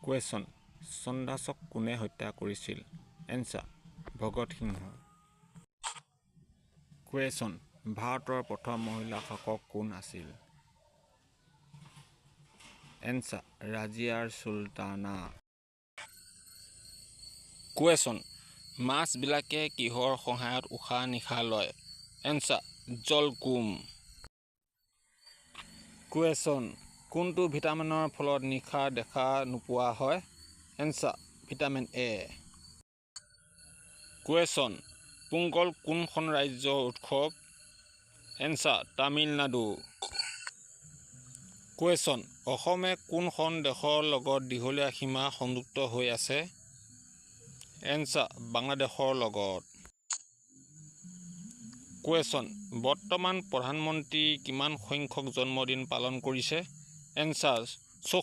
Question চন্দাছক কোনে হত্যা কৰিছিল? এনচাৰ ভগত সিংহ। কুৱেশ্যন ভাৰতৰ প্ৰথম মহিলা শাসক কোন আছিল? এনচাৰ ৰাজিয়াৰ চুলতানা। কুৱেশ্যন মাছবিলাকে কিহৰ সহায়ত উশাহ নিশাহ লয়? এনচাৰ জলকুম। কুৱেশ্যন কোনটো ভিটামিনৰ ফলত নিশা দেখা নোপোৱা হয়? Answer vitamin A. Question Pongal কোনখন ৰাজ্যৰ উৎসৱ? এনচাৰ তামিলনাডু। কুৱেশ্যন অসমে কোনখন দেশৰ লগত দীঘলীয়া সীমা সংযুক্ত হৈ আছে? এনচাৰ বাংলাদেশৰ লগত। কুৱেশ্যন বৰ্তমান প্ৰধানমন্ত্ৰী কিমান সংখ্যক জন্মদিন পালন কৰিছে? এনচাৰ ৭৪।